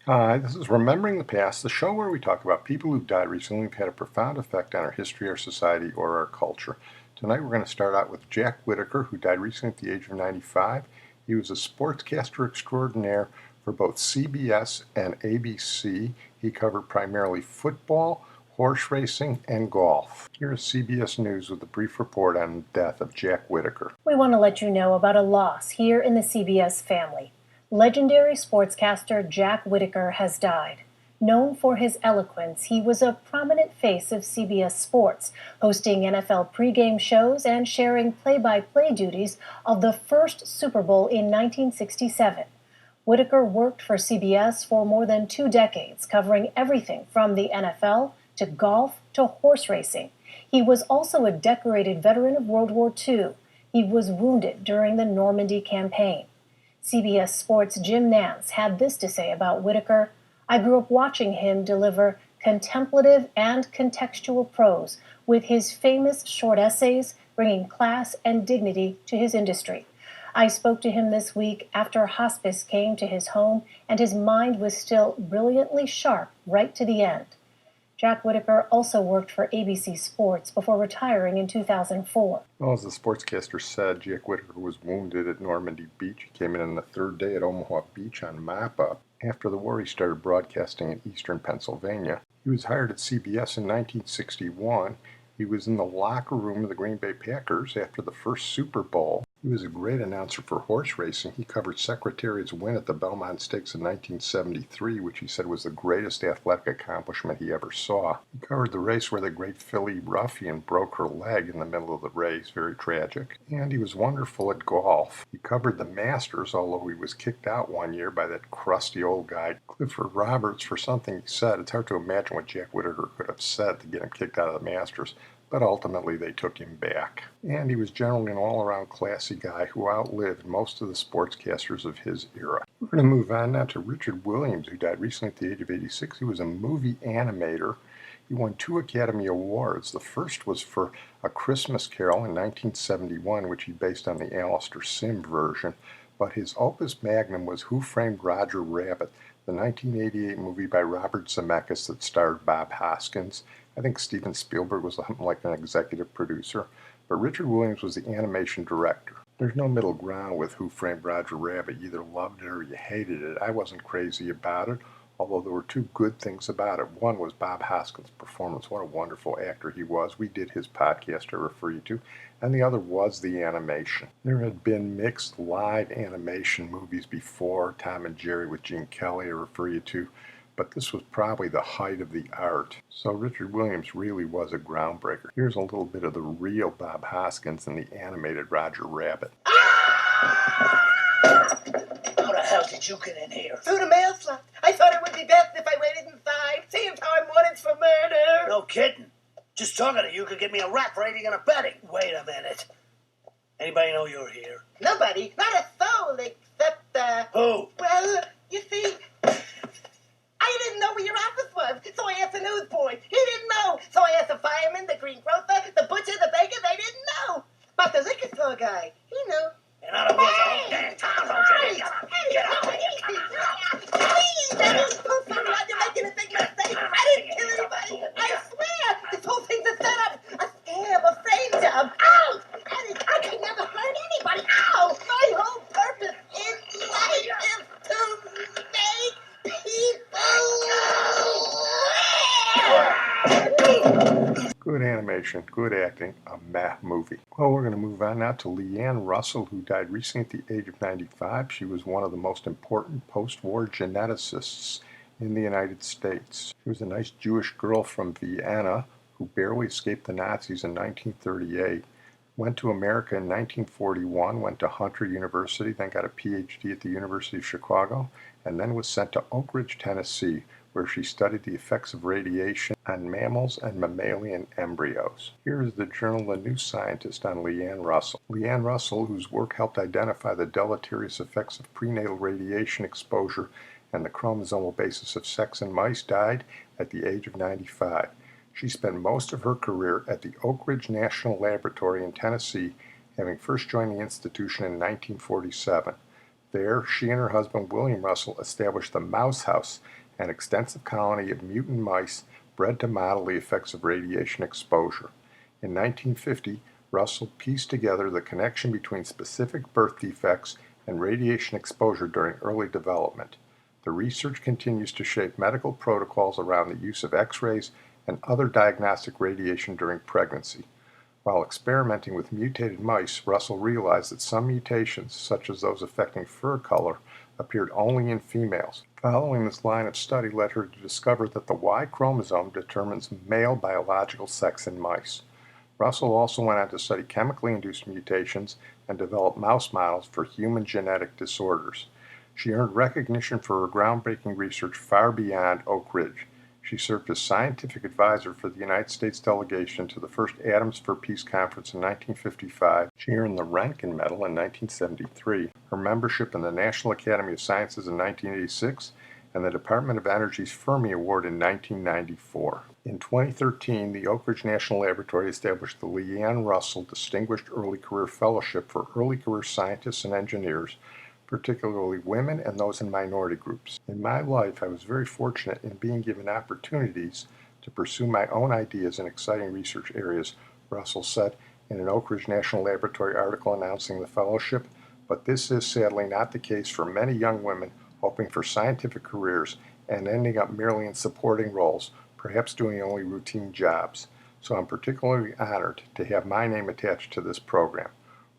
Hi, this is Remembering the Past, the show where we talk about people who've died recently who've had a profound effect on our history, our society, or our culture. Tonight we're going to start out with Jack Whitaker, who died recently at the age of 95. He was a sportscaster extraordinaire for both CBS and ABC. He covered primarily football, horse racing, and golf. Here is CBS News with a brief report on the death of Jack Whitaker. We want to let you know about a loss here in the CBS family. Legendary sportscaster Jack Whitaker has died. Known for his eloquence, he was a prominent face of CBS Sports, hosting NFL pregame shows and sharing play-by-play duties of the first Super Bowl in 1967. Whitaker worked for CBS for more than 2 decades, covering everything from the NFL to golf to horse racing. He was also a decorated veteran of World War II. He was wounded during the Normandy campaign. CBS Sports' Jim Nantz had this to say about Whitaker: "I grew up watching him deliver contemplative and contextual prose with his famous short essays, bringing class and dignity to his industry. I spoke to him this week after hospice came to his home, and his mind was still brilliantly sharp right to the end." Jack Whitaker also worked for ABC Sports before retiring in 2004. Well, as the sportscaster said, Jack Whitaker was wounded at Normandy Beach. He came in on the third day at Omaha Beach on mop-up. After the war, he started broadcasting in eastern Pennsylvania. He was hired at CBS in 1961. He was in the locker room of the Green Bay Packers after the first Super Bowl. He was a great announcer for horse racing. He covered Secretariat's win at the Belmont Stakes in 1973, which he said was the greatest athletic accomplishment he ever saw. He covered the race where the great filly Ruffian broke her leg in the middle of the race, very tragic. And he was wonderful at golf. He covered the Masters, although he was kicked out one year by that crusty old guy, Clifford Roberts, for something he said. It's hard to imagine what Jack Whitaker could have said to get him kicked out of the Masters, but ultimately they took him back. And he was generally an all-around classy guy who outlived most of the sportscasters of his era. We're going to move on now to Richard Williams, who died recently at the age of 86. He was a movie animator. He won 2 Academy Awards. The first was for A Christmas Carol in 1971, which he based on the Alastair Sim version. But his opus magnum was Who Framed Roger Rabbit, the 1988 movie by Robert Zemeckis that starred Bob Hoskins. I think Steven Spielberg was something like an executive producer, but Richard Williams was the animation director. There's no middle ground with Who Framed Roger Rabbit. You either loved it or you hated it. I wasn't crazy about it, although there were 2 good things about it. One was Bob Hoskins' performance. What a wonderful actor he was. We did his podcast I refer you to. And the other was the animation. There had been mixed live animation movies before, Tom and Jerry with Gene Kelly I refer you to, but this was probably the height of the art. So Richard Williams really was a groundbreaker. Here's a little bit of the real Bob Hoskins and the animated Roger Rabbit. How the hell did you get in here? Through the mail slot. I thought it would be best if I waited inside. Saved time warrants for murder. No kidding. Just talking to you could get me a rap for aiding and abetting. Wait a minute. Anybody know you're here? Nobody. Not a soul except, Who? Well, you see, I didn't know where your office was, so I asked the newsboy. He didn't know, so I asked the fireman, the greengrocer, the butcher, the baker. They didn't know. But the liquor store guy, he knew. In other words, the whole damn town knows you're here. Get out of here. Please, Daddy, don't tell me you're making a big mistake. I didn't kill anybody. I swear, this whole thing's a setup, a scam, a frame job. Ow! Daddy, I could never hurt anybody. Ow! My whole purpose in life is to make people. Good animation, good acting, a meh movie. Well, we're going to move on now to Liane Russell, who died recently at the age of 95. She was one of the most important post-war geneticists in the United States. She was a nice Jewish girl from Vienna who barely escaped the Nazis in 1938, went to America in 1941, went to Hunter University, then got a PhD at the University of Chicago, and then was sent to Oak Ridge, Tennessee, where she studied the effects of radiation on mammals and mammalian embryos. Here is the journal The New Scientist on Liane Russell. Liane Russell, whose work helped identify the deleterious effects of prenatal radiation exposure and the chromosomal basis of sex in mice, died at the age of 95. She spent most of her career at the Oak Ridge National Laboratory in Tennessee, having first joined the institution in 1947. There, she and her husband William Russell established the Mouse House, an extensive colony of mutant mice bred to model the effects of radiation exposure. In 1950, Russell pieced together the connection between specific birth defects and radiation exposure during early development. The research continues to shape medical protocols around the use of X-rays and other diagnostic radiation during pregnancy. While experimenting with mutated mice, Russell realized that some mutations, such as those affecting fur color, appeared only in females. Following this line of study led her to discover that the Y chromosome determines male biological sex in mice. Russell also went on to study chemically induced mutations and develop mouse models for human genetic disorders. She earned recognition for her groundbreaking research far beyond Oak Ridge. She served as scientific advisor for the United States delegation to the first Atoms for Peace conference in 1955. She earned the Roentgen Medal in 1973, her membership in the National Academy of Sciences in 1986, and the Department of Energy's Fermi Award in 1994. In 2013, the Oak Ridge National Laboratory established the Liane Russell Distinguished Early Career Fellowship for early career scientists and engineers, particularly women and those in minority groups. In my life, I was very fortunate in being given opportunities to pursue my own ideas in exciting research areas, Russell said in an Oak Ridge National Laboratory article announcing the fellowship, but this is sadly not the case for many young women hoping for scientific careers and ending up merely in supporting roles, perhaps doing only routine jobs. So I'm particularly honored to have my name attached to this program.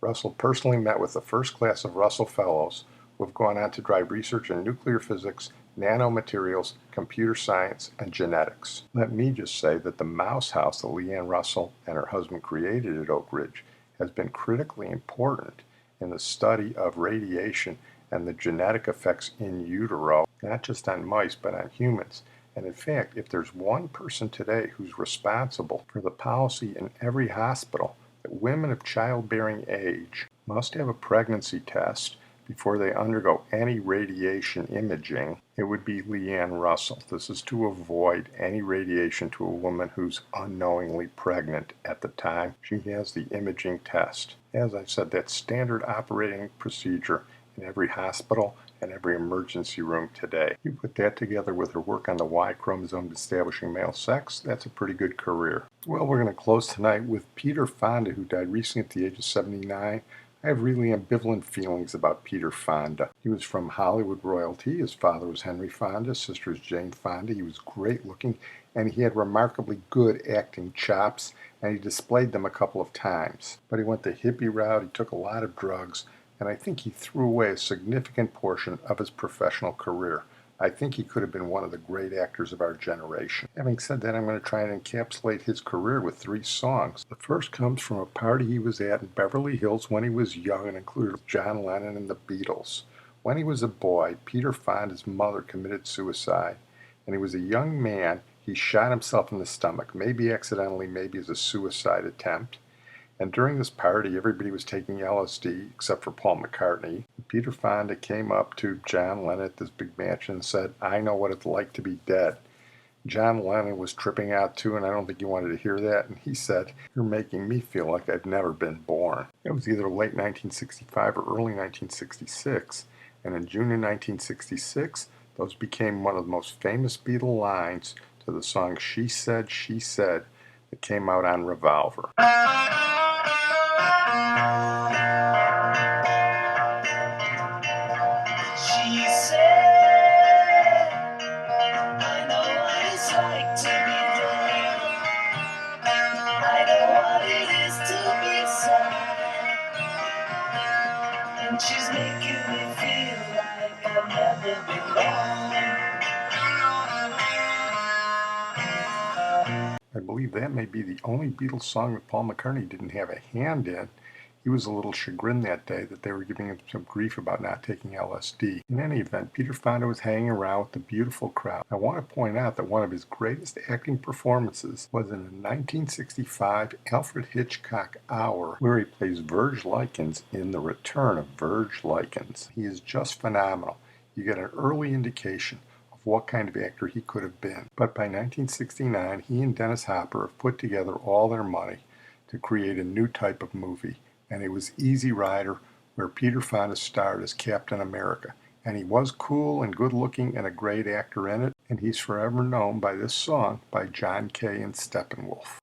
Russell personally met with the first class of Russell Fellows who have gone on to drive research in nuclear physics, nanomaterials, computer science, and genetics. Let me just say that the Mouse House that Liane Russell and her husband created at Oak Ridge has been critically important in the study of radiation and the genetic effects in utero, not just on mice, but on humans. And in fact, if there's one person today who's responsible for the policy in every hospital that women of childbearing age must have a pregnancy test before they undergo any radiation imaging, it would be Liane Russell. This is to avoid any radiation to a woman who's unknowingly pregnant at the time she has the imaging test. As I said, that's standard operating procedure in every hospital and every emergency room today. You put that together with her work on the Y chromosome establishing male sex, that's a pretty good career. Well, we're going to close tonight with Peter Fonda, who died recently at the age of 79. I have really ambivalent feelings about Peter Fonda. He was from Hollywood royalty. His father was Henry Fonda, his sister is Jane Fonda. He was great looking, and he had remarkably good acting chops, and he displayed them a couple of times. But he went the hippie route, he took a lot of drugs, and I think he threw away a significant portion of his professional career. I think he could have been one of the great actors of our generation. Having said that, I'm going to try and encapsulate his career with 3 songs. The first comes from a party he was at in Beverly Hills when he was young and included John Lennon and the Beatles. When he was a boy, Peter Fonda's mother committed suicide, and he was a young man. He shot himself in the stomach, maybe accidentally, maybe as a suicide attempt. And during this party, everybody was taking LSD except for Paul McCartney. Peter Fonda came up to John Lennon at this big mansion and said, "I know what it's like to be dead." John Lennon was tripping out too, and I don't think he wanted to hear that. And he said, "You're making me feel like I've never been born." It was either late 1965 or early 1966. And in June of 1966, those became one of the most famous Beatle lines to the song She Said, that came out on Revolver. She said, I know what it's like to be there. I know what it is to be sad. And she's making me feel like I've never been gone. I believe that may be the only Beatles song that Paul McCartney didn't have a hand in. He was a little chagrined that day that they were giving him some grief about not taking LSD. In any event, Peter Fonda was hanging around with the beautiful crowd. I want to point out that one of his greatest acting performances was in a 1965 Alfred Hitchcock Hour, where he plays Verge Likens in The Return of Verge Likens. He is just phenomenal. You get an early indication of what kind of actor he could have been. But by 1969, he and Dennis Hopper have put together all their money to create a new type of movie. And it was Easy Rider where Peter Fonda starred as Captain America. And he was cool and good looking and a great actor in it, and he's forever known by this song by John Kay and Steppenwolf.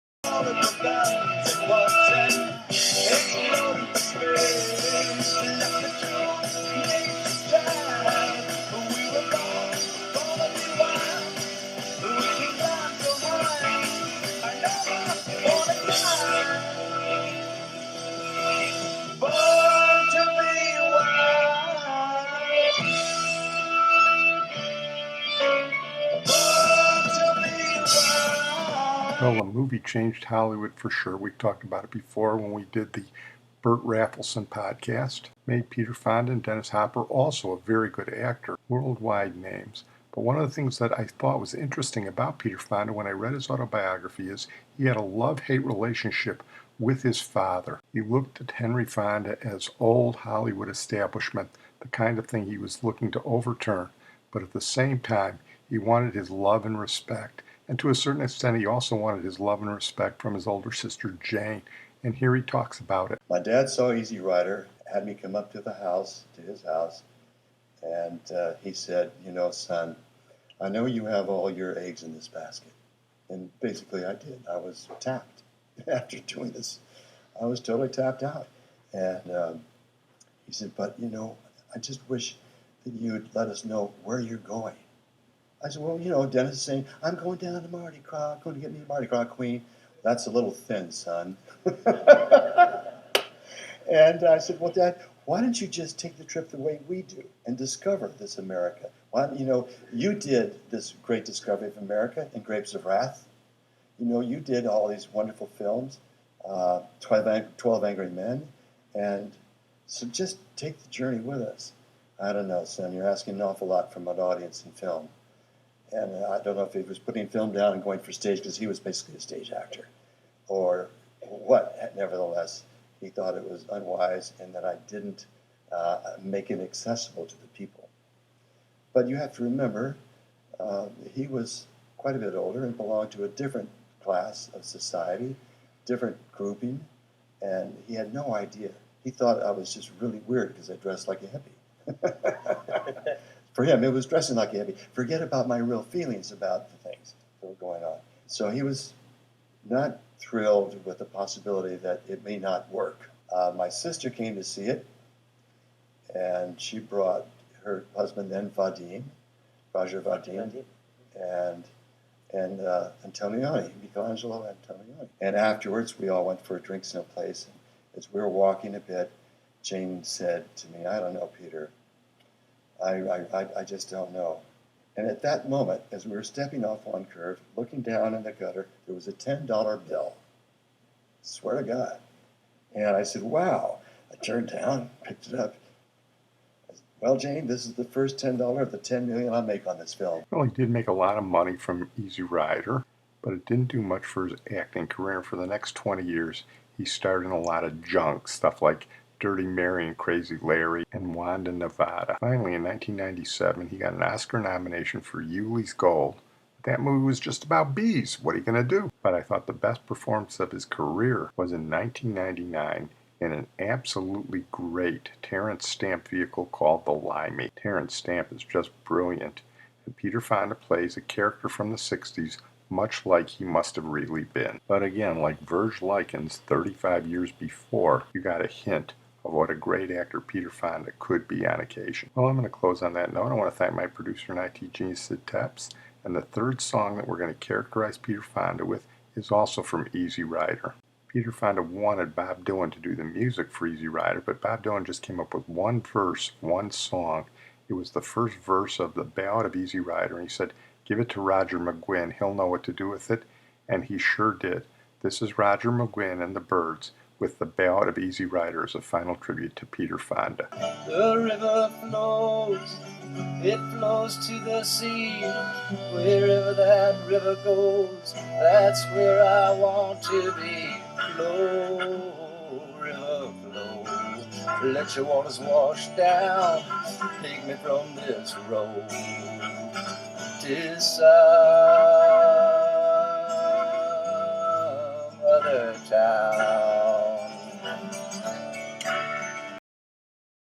Well, the movie changed Hollywood for sure. We've talked about it before when we did the Burt Raffleson podcast. Made Peter Fonda and Dennis Hopper also a very good actor, worldwide names. But one of the things that I thought was interesting about Peter Fonda when I read his autobiography is he had a love-hate relationship with his father. He looked at Henry Fonda as old Hollywood establishment, the kind of thing he was looking to overturn. But at the same time, he wanted his love and respect. And to a certain extent, he also wanted his love and respect from his older sister, Jane. And here he talks about it. My dad saw Easy Rider, had me come up to his house, and he said, you know, son, I know you have all your eggs in this basket. And basically I did. I was tapped. After doing this, I was totally tapped out. And he said, but, you know, I just wish that you'd let us know where you're going. I said, well, you know, Dennis is saying, I'm going down to Mardi Gras, going to get me a Mardi Gras queen. That's a little thin, son. And I said, well, Dad, why don't you just take the trip the way we do and discover this America? Why, you know, you did this great discovery of America in Grapes of Wrath. You know, you did all these wonderful films, 12 Angry Men. And so just take the journey with us. I don't know, son, you're asking an awful lot from an audience in film. And I don't know if he was putting film down and going for stage because he was basically a stage actor or what. Nevertheless, he thought it was unwise and that I didn't make it accessible to the people. But you have to remember, he was quite a bit older and belonged to a different class of society, different grouping, and he had no idea. He thought I was just really weird because I dressed like a hippie. For him, it was dressing like a hippie. Forget about my real feelings about the things that were going on. So he was not thrilled with the possibility that it may not work. My sister came to see it, and she brought her husband then, Roger Vadim, and Antonioni, Michelangelo Antonioni. And afterwards, we all went for a drink someplace. And as we were walking a bit, Jane said to me, I don't know, Peter. I just don't know. And at that moment, as we were stepping off one curve, looking down in the gutter, there was a $10 bill. Swear to God. And I said, wow. I turned down, picked it up. I said, well, Jane, this is the first $10 of the $10 million I'll make on this film. Well, he did make a lot of money from Easy Rider, but it didn't do much for his acting career. For the next 20 years, he starred in a lot of junk, stuff like Dirty Mary and Crazy Larry and Wanda, Nevada. Finally, in 1997, he got an Oscar nomination for Yuli's Gold. That movie was just about bees. What are you going to do? But I thought the best performance of his career was in 1999 in an absolutely great Terrence Stamp vehicle called The Limey. Terrence Stamp is just brilliant, and Peter Fonda plays a character from the 60s much like he must have really been. But again, like Verge Likens 35 years before, you got a hint of what a great actor Peter Fonda could be on occasion. Well, I'm going to close on that note. I want to thank my producer and IT genius, Sid Tepps. And the third song that we're going to characterize Peter Fonda with is also from Easy Rider. Peter Fonda wanted Bob Dylan to do the music for Easy Rider, but Bob Dylan just came up with one verse, one song. It was the first verse of the Ballad of Easy Rider, and he said, give it to Roger McGuinn. He'll know what to do with it. And he sure did. This is Roger McGuinn and the Byrds with the Ballad of Easy Rider as a final tribute to Peter Fonda. The river flows, it flows to the sea. Wherever that river goes, that's where I want to be. Flow, river, flow. Let your waters wash down, take me from this road to some other town.